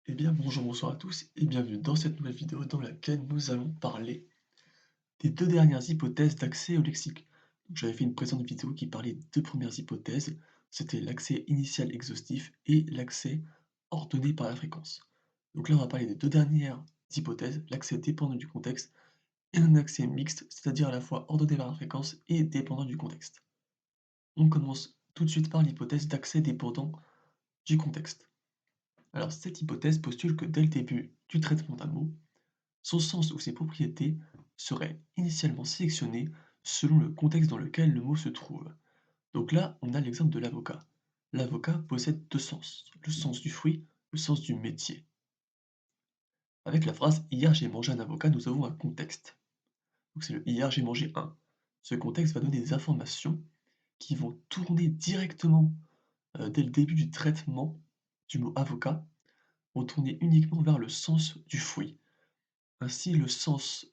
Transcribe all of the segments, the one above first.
Eh bien bonjour, bonsoir à tous et bienvenue dans cette nouvelle vidéo dans laquelle nous allons parler des deux dernières hypothèses d'accès au lexique. Donc, j'avais fait une précédente vidéo qui parlait des deux premières hypothèses, c'était l'accès initial exhaustif et l'accès ordonné par la fréquence. Donc là on va parler des deux dernières hypothèses, l'accès dépendant du contexte et un accès mixte, c'est-à-dire à la fois ordonné par la fréquence et dépendant du contexte. On commence tout de suite par l'hypothèse d'accès dépendant du contexte. Alors cette hypothèse postule que dès le début du traitement d'un mot, son sens ou ses propriétés seraient initialement sélectionnés selon le contexte dans lequel le mot se trouve. Donc là, on a l'exemple de l'avocat. L'avocat possède deux sens, le sens du fruit, le sens du métier. Avec la phrase hier j'ai mangé un avocat, nous avons un contexte. Donc c'est le hier j'ai mangé un. Ce contexte va donner des informations qui vont tourner directement dès le début du traitement du mot avocat, vont tourner uniquement vers le sens du fruit. Ainsi, le sens,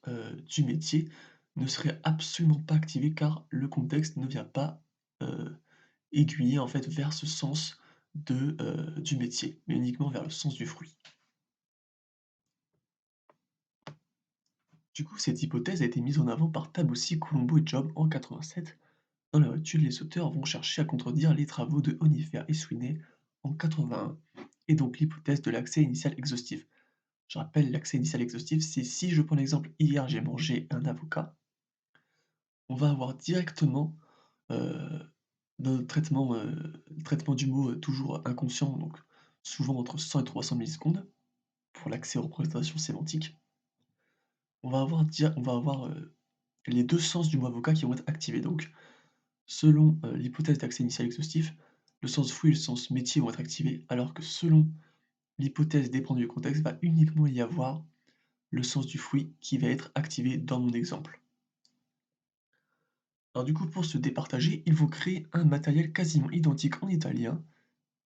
du métier ne serait absolument pas activé car le contexte ne vient pas, heu, aiguiller en fait vers ce sens du métier, mais uniquement vers le sens du fruit. Du coup, cette hypothèse a été mise en avant par Taboussi, Colombo et Job en 87. Dans leur étude, les auteurs vont chercher à contredire les travaux de Honifer et Sweeney en 81 et donc l'hypothèse de l'accès initial exhaustif. Je rappelle, l'accès initial exhaustif, c'est si je prends l'exemple: «Hier j'ai mangé un avocat», on va avoir directement, heu, dans le traitement du mot, toujours inconscient, donc souvent entre 100 et 300 millisecondes, pour l'accès aux représentations sémantiques. On va avoir les 2 sens du mot avocat qui vont être activés. Donc selon, l'hypothèse d'accès initial exhaustif, le sens fouille et le sens métier vont être activés, alors que selon l'hypothèse dépendant du contexte, va uniquement y avoir le sens du fouille qui va être activé dans mon exemple. Alors du coup, pour se départager, il faut créer un matériel quasiment identique en italien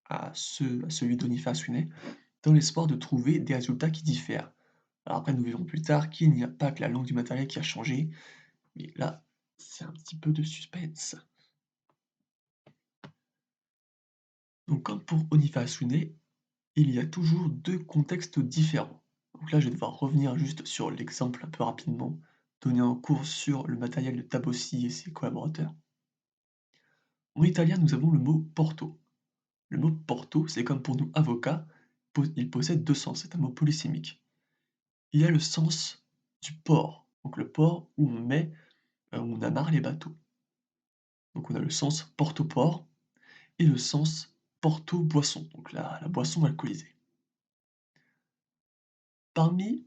à celui d'Onifa Sweeney, dans l'espoir de trouver des résultats qui diffèrent. Alors après, nous verrons plus tard qu'il n'y a pas que la langue du matériel qui a changé, mais là, c'est un petit peu de suspense. Donc comme pour Onifa Sweeney, il y a toujours deux contextes différents. Donc là, je vais devoir revenir juste sur l'exemple un peu rapidement, donné en cours sur le matériel de Tabossi et ses collaborateurs. En italien, nous avons le mot porto. Le mot porto, c'est comme pour nous avocat, il possède deux sens, c'est un mot polysémique. Il y a le sens du port, donc le port où on met, où on amarre les bateaux. Donc on a le sens porte-au-port et le sens porto-boisson, donc la boisson alcoolisée. Parmi,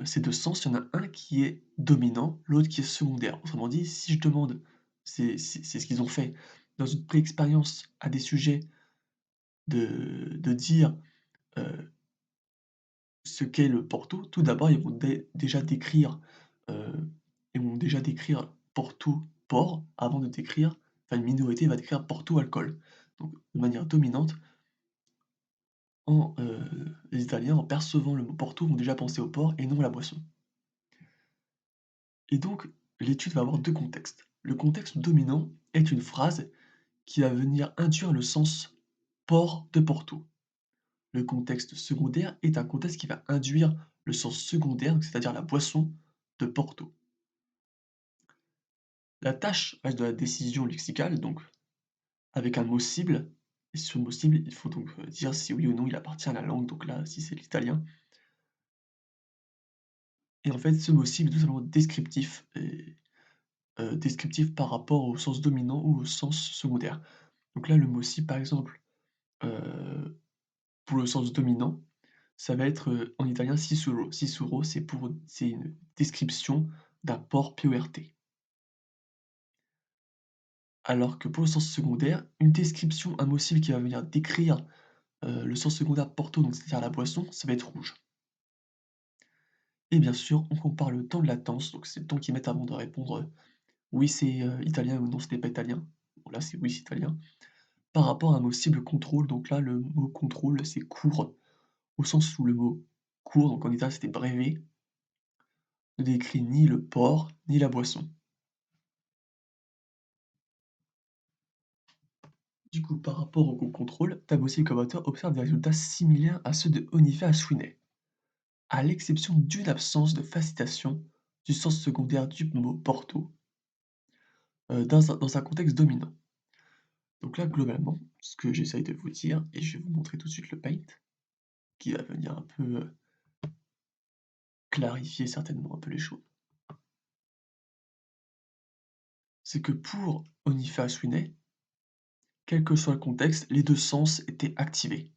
ces 2 sens, il y en a un qui est dominant, l'autre qui est secondaire. Autrement dit, si je demande, c'est ce qu'ils ont fait dans une pré-expérience à des sujets de dire, heu ce qu'est le Porto, tout d'abord, ils vont déjà décrire, heu, ils vont déjà décrire Porto, port, avant de décrire enfin une minorité va décrire Porto, alcool. Donc de manière dominante, les Italiens, en percevant le mot Porto, vont déjà penser au port et non à la boisson. Et donc l'étude va avoir 2 contextes. Le contexte dominant est une phrase qui va venir induire le sens port de Porto. Le contexte secondaire est un contexte qui va induire le sens secondaire, c'est-à-dire la boisson de Porto. La tâche reste de la décision lexicale, donc avec un mot cible, et ce mot cible, il faut donc dire si oui ou non il appartient à la langue, donc là, si c'est l'italien. Et en fait, ce mot cible est tout simplement descriptif, et descriptif par rapport au sens dominant ou au sens secondaire. Donc là, le mot cible, par exemple, heu, pour le sens dominant, ça va être, en italien sicuro. Sicuro, c'est une description d'un port PORT. Alors que pour le sens secondaire, une description, un mot cible qui va venir décrire, le sens secondaire porto, donc c'est-à-dire la boisson, ça va être rouge. Et bien sûr, on compare le temps de latence, donc c'est le temps qu'ils mettent avant de répondre, «Oui, c'est, italien» ou «Non, ce n'est pas italien». Bon là, c'est «Oui, c'est italien», par rapport à un mot cible contrôle, donc là, le mot contrôle, c'est court, au sens où le mot court, donc en italien, c'était breve, ne décrit ni le port, ni la boisson. Du coup, par rapport au contrôle, Tabossi et Collaborateur observent des résultats similaires à ceux de Honifa et Sweeney, à l'exception d'une absence de facilitation du sens secondaire du mot Porto dans un contexte dominant. Donc là, globalement, ce que j'essaye de vous dire, et je vais vous montrer tout de suite le paint, qui va venir un peu clarifier certainement un peu les choses, c'est que pour Honifa et Sweeney, quel que soit le contexte, les deux sens étaient activés.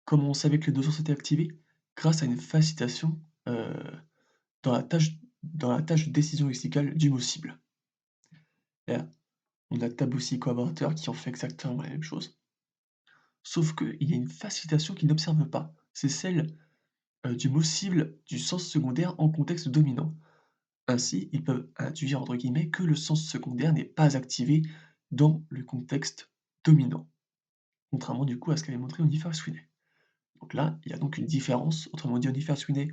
Comment on savait que les deux sens étaient activés? Grâce à une facilitation dans la tâche de décision lexicale du mot cible. Là, on a Tabussi collaborateur qui en fait exactement la même chose, sauf qu'il y a une facilitation qu'ils n'observent pas. C'est celle du mot cible du sens secondaire en contexte dominant. Ainsi, ils peuvent induire entre guillemets que le sens secondaire n'est pas activé dans le contexte dominant, contrairement du coup à ce qu'avait montré Onifer Sweeney. Donc là, il y a donc une différence, autrement dit Onifer Sweeney,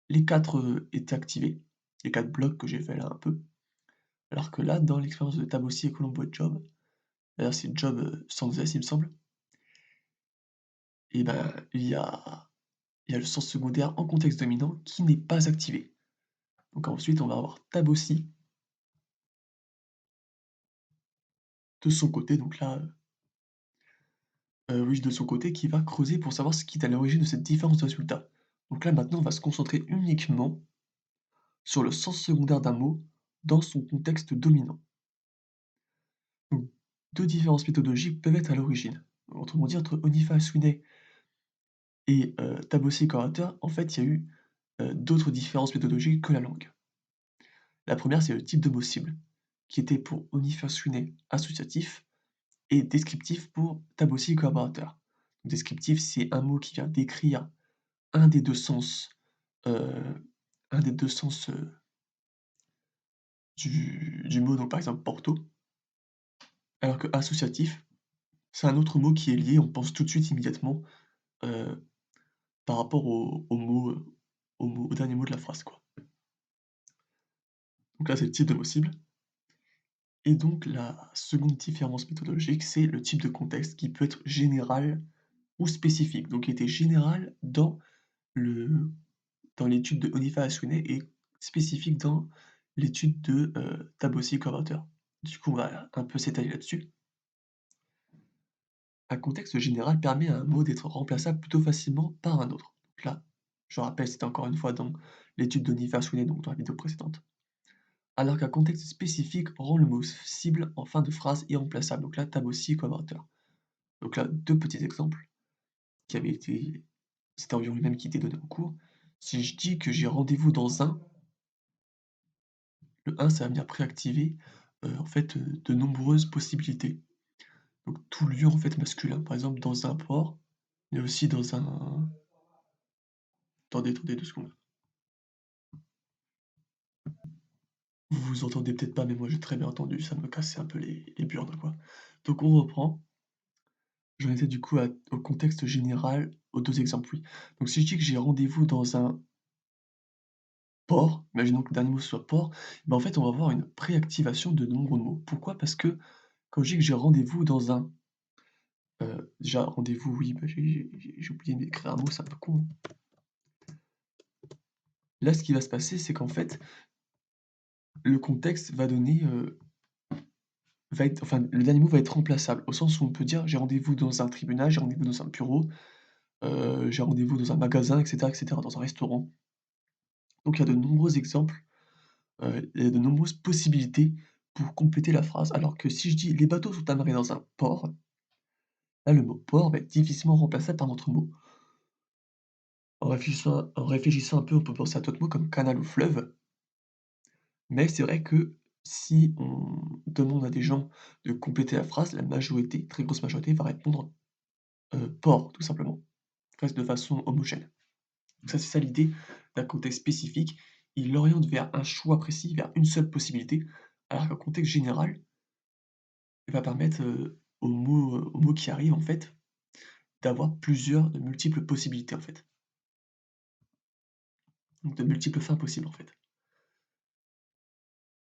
les quatre étaient activés, les quatre blocs que j'ai fait là un peu, alors que là, dans l'expérience de Tabossi et Colombo et Job, d'ailleurs c'est Job sans S il me semble, et ben il y a le sens secondaire en contexte dominant qui n'est pas activé. Donc ensuite on va avoir Tabossi de son côté, donc là, oui de son côté qui va creuser pour savoir ce qui est à l'origine de cette différence de résultat. Donc là maintenant on va se concentrer uniquement sur le sens secondaire d'un mot dans son contexte dominant. Donc 2 différences méthodologiques peuvent être à l'origine. Autrement dit entre Onifa Sweeney et Tabossi Corator, en fait, il y a eu, d'autres différences méthodologiques que la langue. La première, c'est le type de mot cible, qui était pour Onifer Sweeney associatif et descriptif pour Tabossi collaborateur. Descriptif, c'est un mot qui vient décrire un des 2 sens, heu, un des 2 sens, du mot, donc par exemple Porto, alors que associatif, c'est un autre mot qui est lié, on pense tout de suite immédiatement, heu, par rapport au dernier mot de la phrase, quoi. Donc là, c'est le type de mot cible. Et donc la seconde différence méthodologique, c'est le type de contexte qui peut être général ou spécifique. Donc il était général le dans l'étude de Onifa Aswine et spécifique dans l'étude de, Tabossi Collaborateur. Du coup, on va un peu s'étaler là-dessus. Un contexte général permet à un mot d'être remplaçable plutôt facilement par un autre. Donc là, je rappelle, c'était encore une fois dans l'étude d'Onifa Aswine, donc dans la vidéo précédente. Alors qu'un contexte spécifique rend le mot cible en fin de phrase irremplaçable. Donc là, Tabossi Collaborateur. Donc là, 2 petits exemples qui avaient été c'était environ les mêmes qui étaient donnés en cours. Si je dis que j'ai rendez-vous dans un, le un ça va venir préactiver, en fait, de nombreuses possibilités. Donc tout lieu, en fait, masculin. Par exemple, dans un port, mais aussi dans un attendez 2 secondes. Vous vous entendez peut-être pas, mais moi j'ai très bien entendu, ça me cassait un peu les burnes, quoi. Donc on reprend. J'en étais du coup au contexte général, aux 2 exemples, oui. Donc si je dis que j'ai rendez-vous dans un port, imaginons que le dernier mot soit port, ben en fait, on va avoir une préactivation de nombreux mots. Pourquoi? Parce que quand je dis que j'ai rendez-vous dans un, déjà rendez-vous, oui, bah, j'ai oublié d'écrire un mot, c'est un peu con. Là, ce qui va se passer, c'est qu'en fait, le contexte va donner, va être enfin, le dernier mot va être remplaçable, au sens où on peut dire: «J'ai rendez-vous dans un tribunal, j'ai rendez-vous dans un bureau, j'ai rendez-vous dans un magasin» et cetera, dans un restaurant. Donc il y a de nombreux exemples, il y a de nombreuses possibilités pour compléter la phrase. Alors que si je dis: «Les bateaux sont amarrés dans un port», là, le mot port va être difficilement remplaçable par un autre mot. En réfléchissant un peu, on peut penser à d'autres mots comme canal ou fleuve, mais c'est vrai que si on demande à des gens de compléter la phrase, la majorité, très grosse majorité, va répondre, port, tout simplement, presque de façon homogène. Donc ça, c'est ça l'idée d'un contexte spécifique. Il l'oriente vers un choix précis, vers une seule possibilité, alors qu'un contexte général va permettre, aux mots qui arrivent, en fait, d'avoir de multiples possibilités, en fait. Donc de multiples fins possibles, en fait.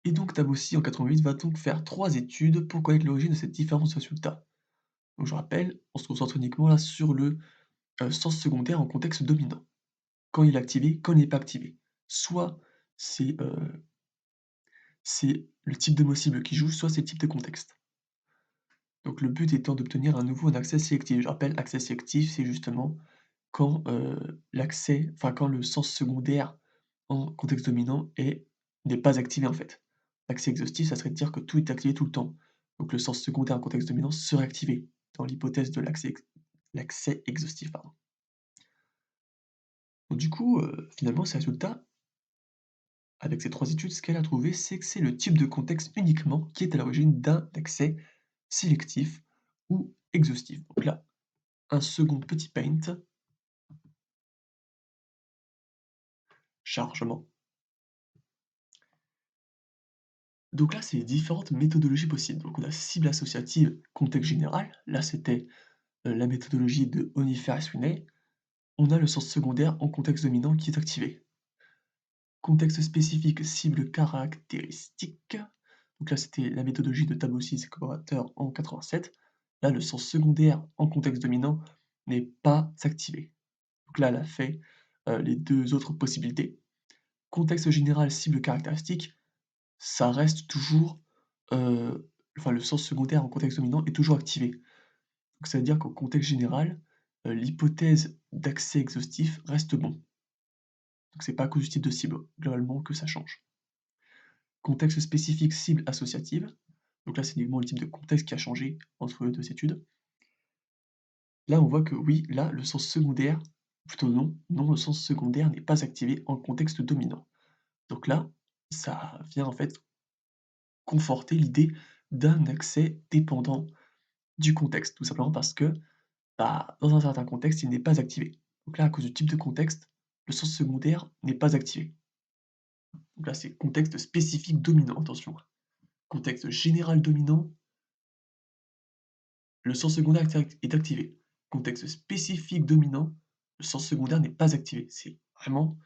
Et donc Tabossi, en 88, va donc faire 3 études pour connaître l'origine de cette différence de résultats. Donc je rappelle, on se concentre uniquement là sur le, sens secondaire en contexte dominant. Quand il est activé, quand il n'est pas activé. Soit c'est le type de mot cible qui joue, soit c'est le type de contexte. Donc le but étant d'obtenir à nouveau un accès sélectif. Je rappelle, accès sélectif, c'est justement quand, quand le sens secondaire en contexte dominant n'est pas activé, en fait. L'accès exhaustif, ça serait de dire que tout est activé tout le temps. Donc le sens secondaire en contexte dominant serait activé dans l'hypothèse de l'accès exhaustif, pardon. Donc du coup, finalement, ces résultats, avec ces 3 études, ce qu'elle a trouvé, c'est que c'est le type de contexte uniquement qui est à l'origine d'un accès sélectif ou exhaustif. Donc là, un second petit paint, chargement. Donc là, c'est les différentes méthodologies possibles. Donc on a cible associative, contexte général. Là, c'était la méthodologie de Honifer et Sweeney. On a le sens secondaire en contexte dominant qui est activé. Contexte spécifique, cible caractéristique. Donc là, c'était la méthodologie de Tabossi et ses collaborateurs en 87. Là, le sens secondaire en contexte dominant n'est pas activé. Donc là, elle a fait les deux autres possibilités. Contexte général, cible caractéristique, ça reste toujours, le sens secondaire en contexte dominant est toujours activé. Donc ça veut dire qu'au contexte général, l'hypothèse d'accès exhaustif reste bon. Donc c'est pas à cause du type de cible, globalement, que ça change. Contexte spécifique, cible associative. Donc là, c'est uniquement le type de contexte qui a changé entre les 2 études. Là, on voit que oui, là, le sens secondaire, plutôt non, le sens secondaire n'est pas activé en contexte dominant. Donc là, ça vient en fait conforter l'idée d'un accès dépendant du contexte, tout simplement parce que, dans un certain contexte, il n'est pas activé. Donc là, à cause du type de contexte, le sens secondaire n'est pas activé. Donc là, c'est contexte spécifique dominant, attention. Contexte général dominant, le sens secondaire est activé. Contexte spécifique dominant, le sens secondaire n'est pas activé. C'est vraiment,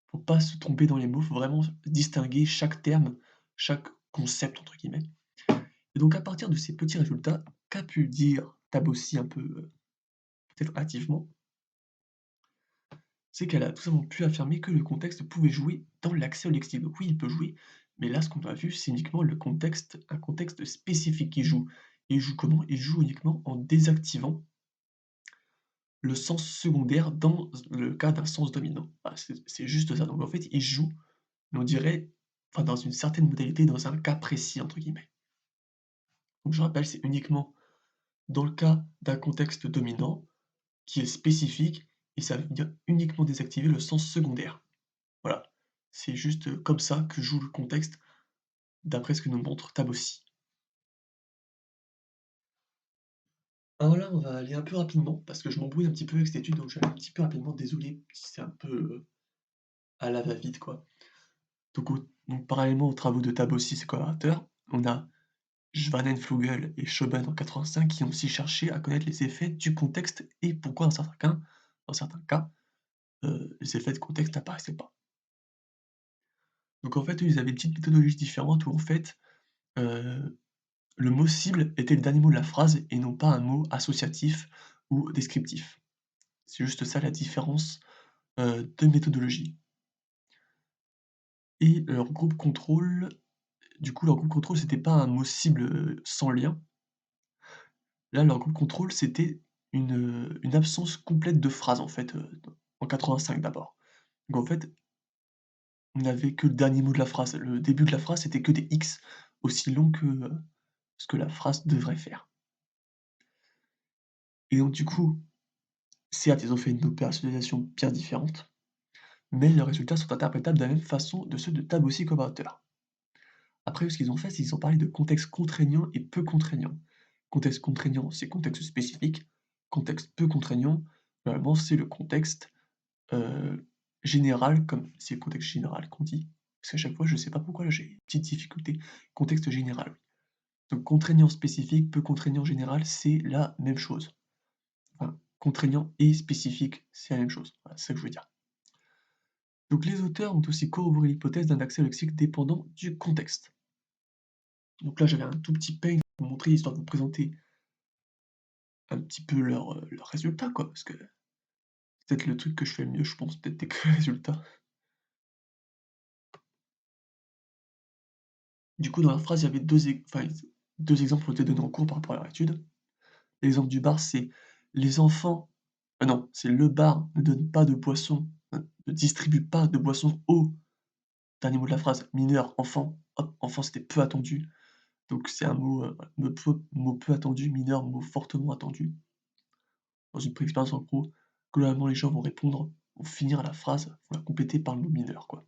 faut pas se tromper dans les mots, faut vraiment distinguer chaque terme, chaque concept entre guillemets. Et donc à partir de ces petits résultats, qu'a pu dire Tabossi un peu, peut-être hâtivement, c'est qu'elle a tout simplement pu affirmer que le contexte pouvait jouer dans l'accès au lexique. Donc oui, il peut jouer, mais là, ce qu'on a vu, c'est uniquement le contexte, un contexte spécifique qui joue. Et il joue comment? Il joue uniquement en désactivant le sens secondaire dans le cas d'un sens dominant. Voilà, c'est juste ça. Donc en fait, il joue, mais on dirait, dans une certaine modalité, dans un cas précis, entre guillemets. Donc je rappelle, c'est uniquement dans le cas d'un contexte dominant qui est spécifique et ça vient uniquement désactiver le sens secondaire. Voilà, c'est juste comme ça que joue le contexte, d'après ce que nous montre Tabossi. Alors là, on va aller un peu rapidement, parce que je m'embrouille un petit peu avec cette étude, donc je vais aller un petit peu rapidement, désolé si c'est un peu à la va-vite, quoi. Donc parallèlement aux travaux de Tabossi et ses collaborateurs, on a Schwanenflügel et Schoben en 85 qui ont aussi cherché à connaître les effets du contexte et pourquoi dans certains cas, les effets de contexte n'apparaissaient pas. Donc en fait, eux, ils avaient une petite méthodologie différente où en fait, heu, le mot cible était le dernier mot de la phrase et non pas un mot associatif ou descriptif. C'est juste ça la différence, de méthodologie. Et leur groupe contrôle, leur groupe contrôle, c'était pas un mot cible, sans lien. Là, leur groupe contrôle, c'était une absence complète de phrase en fait, en 85 d'abord. Donc en fait, on n'avait que le dernier mot de la phrase. Le début de la phrase, c'était que des X aussi longs que, ce que la phrase devrait faire. Et donc du coup, certes, ils ont fait une opérationnalisation bien différente, mais leurs résultats sont interprétables de la même façon de ceux de Tabossi collaborateurs. Après, ce qu'ils ont fait, c'est qu'ils ont parlé de contexte contraignant et peu contraignant. Contexte contraignant, c'est contexte spécifique. Contexte peu contraignant, normalement, c'est le contexte général, comme c'est le contexte général qu'on dit. Parce qu'à chaque fois, je sais pas pourquoi, là, j'ai une petite difficulté. Contexte général, oui. Donc contraignant spécifique, peu contraignant général, c'est la même chose. Enfin, contraignant et spécifique, c'est la même chose. Voilà, c'est ça que je veux dire. Donc les auteurs ont aussi corroboré l'hypothèse d'un accès au lexique dépendant du contexte. Donc là, j'avais un tout petit paint pour vous montrer, histoire de vous présenter un petit peu leur résultat, quoi, parce que c'est peut-être le truc que je fais le mieux, je pense, peut-être décrire les résultats. Du coup, dans la phrase, il y avait 2 exemples ont été donnés en cours par rapport à leur étude. L'exemple du bar, c'est: «Les enfants» non, c'est: «Le bar ne donne pas de boisson, ne distribue pas de boisson aux» dernier mot de la phrase, mineurs, enfants, hop, enfant, c'était peu attendu, donc c'est un mot, voilà, mot peu attendu, mineur, mot fortement attendu. Dans une pré-expérience en gros, globalement les gens vont répondre, vont finir la phrase, vont la compléter par le mot mineur, quoi.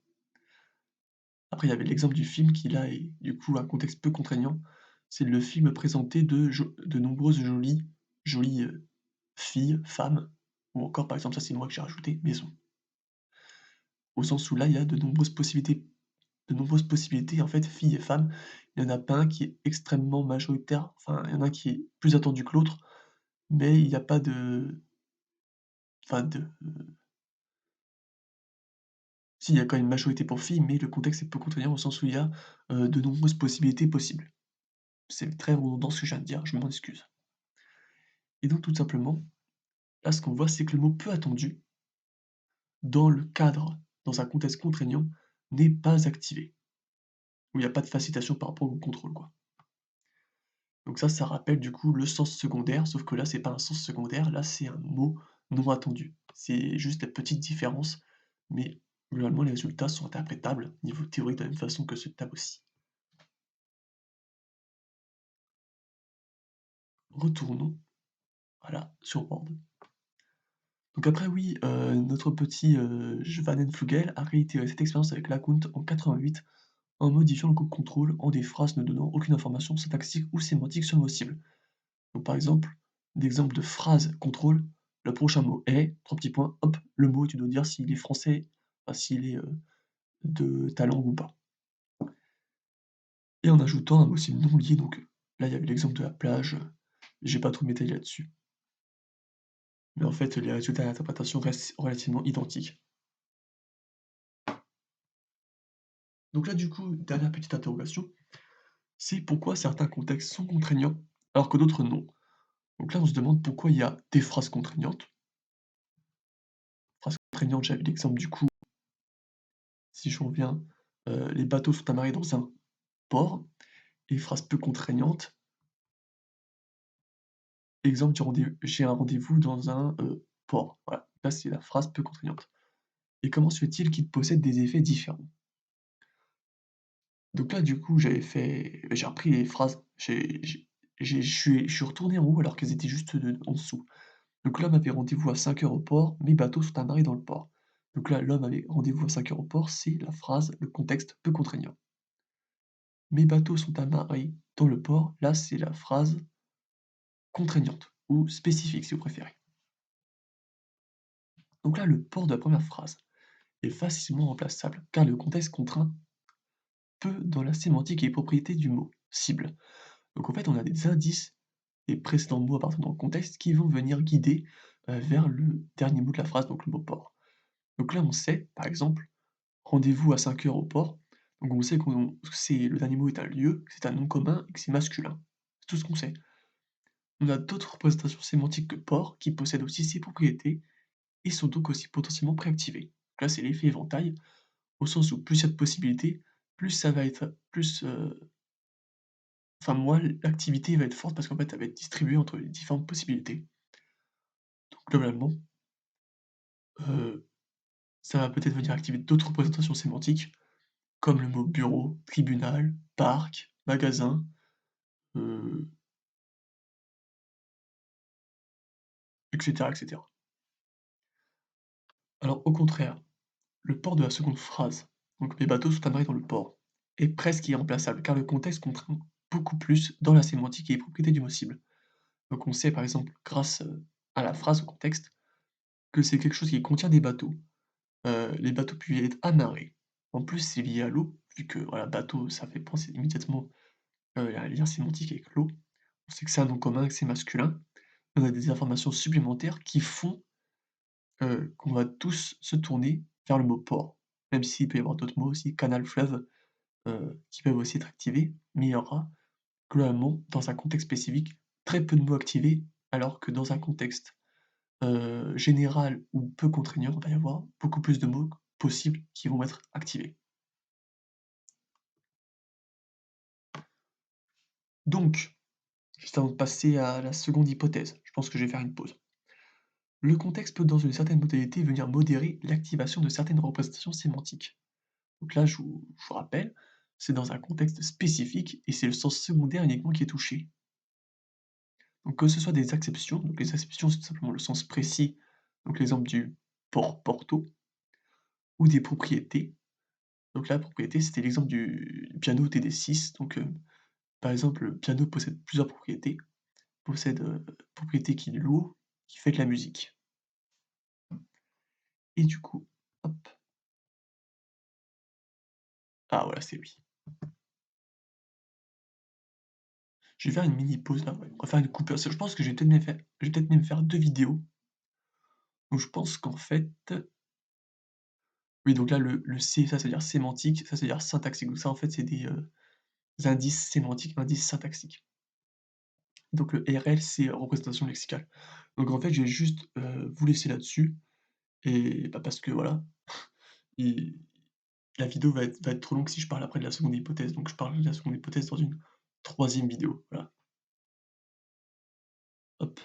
Après il y avait l'exemple du film qui là est du coup un contexte peu contraignant. C'est le film présentait de nombreuses jolies, filles, femmes ou encore par exemple, ça c'est moi que j'ai rajouté, maisons. Au sens où là, il y a de nombreuses possibilités, en fait, filles et femmes. Il y en a pas un qui est extrêmement majoritaire, enfin, il y en a un qui est plus attendu que l'autre, mais il y a pas de enfin de si, il y a quand même une majorité pour filles, mais le contexte est peu contraignant au sens où il y a, de nombreuses possibilités possibles. C'est très redondant ce que je viens de dire, je m'en excuse. Et donc tout simplement, là, ce qu'on voit, c'est que le mot peu attendu, dans le cadre, dans un contexte contraignant, n'est pas activé. Où il y a pas de facilitation par rapport au contrôle, quoi. Donc ça rappelle du coup le sens secondaire, sauf que là, c'est pas un sens secondaire, là, c'est un mot non attendu. C'est juste la petite différence, mais globalement, les résultats sont interprétables niveau théorique de la même façon que ceux de table aussi. Retournons, voilà, sur Word. Donc après oui, notre petit, Schwanenflügel a réitéré cette expérience avec LeConte en 88 en modifiant le code contrôle en des phrases ne donnant aucune information syntaxique ou sémantique sur le mot cible. Donc par exemple, d'exemple de phrase contrôle, le prochain mot est, 3 petits points, hop, le mot, tu dois dire s'il est français, enfin s'il est, de ta langue ou pas. Et en ajoutant un mot cible non lié, donc là il y avait l'exemple de la plage, j'ai pas trop m'étaler là-dessus. Mais en fait, les résultats d'interprétation restent relativement identiques. Donc là du coup, dernière petite interrogation, c'est pourquoi certains contextes sont contraignants alors que d'autres non? Donc là on se demande pourquoi il y a des phrases contraignantes. Phrases contraignantes, j'avais l'exemple du coup, si je reviens, les bateaux sont amarrés dans un port, et phrase peu contraignante, exemple du rendez j'ai un rendez-vous dans un, port. Voilà, là c'est la phrase peu contraignante. Et comment se fait-il qu'ils possèdent des effets différents? Donc là du coup j'ai repris les phrases, je suis retourné en haut alors qu'elles étaient juste, en dessous. Donc l'homme avait rendez-vous à 5 heures au port, mes bateaux sont amarrés dans le port. Donc là, l'homme avait rendez-vous à 5 heures au port, c'est la phrase, le contexte peu contraignant. Mes bateaux sont amarrés dans le port, là c'est la phrase contraignante ou spécifique si vous préférez. Donc là, le port de la première phrase est facilement remplaçable car le contexte contraint peu dans la sémantique et les propriétés du mot cible. Donc en fait, on a des indices des précédents mots appartenant dans le contexte qui vont venir guider vers le dernier mot de la phrase, donc le mot port. Donc là, on sait, par exemple, rendez-vous à 5 heures au port. Donc on sait que c'est le dernier mot est un lieu, que c'est un nom commun et que c'est masculin. C'est tout ce qu'on sait. On a d'autres représentations sémantiques que port qui possèdent aussi ces propriétés et sont donc aussi potentiellement préactivées. Donc là, c'est l'effet éventail, au sens où plus il y a de possibilités, plus ça va être plus, enfin moins l'activité va être forte parce qu'en fait, elle va être distribuée entre les différentes possibilités. Donc globalement, heu, ça va peut-être venir activer d'autres représentations sémantiques, comme le mot bureau, tribunal, parc, magasin, heu, et cetera, et cetera. Alors au contraire, le port de la seconde phrase, donc mes bateaux sont amarrés dans le port, est presque irremplaçable car le contexte contraint beaucoup plus dans la sémantique et les propriétés du mot cible. Donc on sait par exemple grâce, à la phrase, au contexte, que c'est quelque chose qui contient des bateaux. Les bateaux pouvaient être amarrés. En plus, c'est lié à l'eau, vu que voilà, bateau, ça fait penser immédiatement, à un lien sémantique avec l'eau. On sait que c'est un nom commun, que c'est masculin. On a des informations supplémentaires qui font, qu'on va tous se tourner vers le mot port. Même s'il peut y avoir d'autres mots aussi, canal, fleuve, qui peuvent aussi être activés, mais il y aura globalement, dans un contexte spécifique, très peu de mots activés alors que dans un contexte, général ou peu contraignant, il va y avoir beaucoup plus de mots possibles qui vont être activés. Donc, juste avant de passer à la seconde hypothèse, je pense que je vais faire une pause. Le contexte peut, dans une certaine modalité, venir modérer l'activation de certaines représentations sémantiques. Donc là, je vous rappelle, c'est dans un contexte spécifique et c'est le sens secondaire uniquement qui est touché. Donc que ce soit des acceptions, donc les acceptions, c'est tout simplement le sens précis, donc l'exemple du porto, ou des propriétés. Donc la propriété, c'était l'exemple du piano TD6. Donc, par exemple, le piano possède plusieurs propriétés, possède, propriété qui est lourd, qui fait de la musique. Et du coup, hop, ah voilà, c'est lui. Je vais faire une mini pause là, ouais, on va faire une coupure. Je pense que je vais peut-être même faire 2 vidéos. Donc je pense qu'en fait, oui, donc là le C, ça veut dire sémantique, ça veut dire syntaxique. Donc ça, en fait, c'est des indices sémantiques, indices syntaxiques. Donc le RL, c'est représentation lexicale. Donc en fait, je vais juste, vous laisser là-dessus et bah, parce que voilà, et la vidéo va être trop longue si je parle après de la seconde hypothèse. Donc je parle de la seconde hypothèse dans une troisième vidéo, voilà. Hop.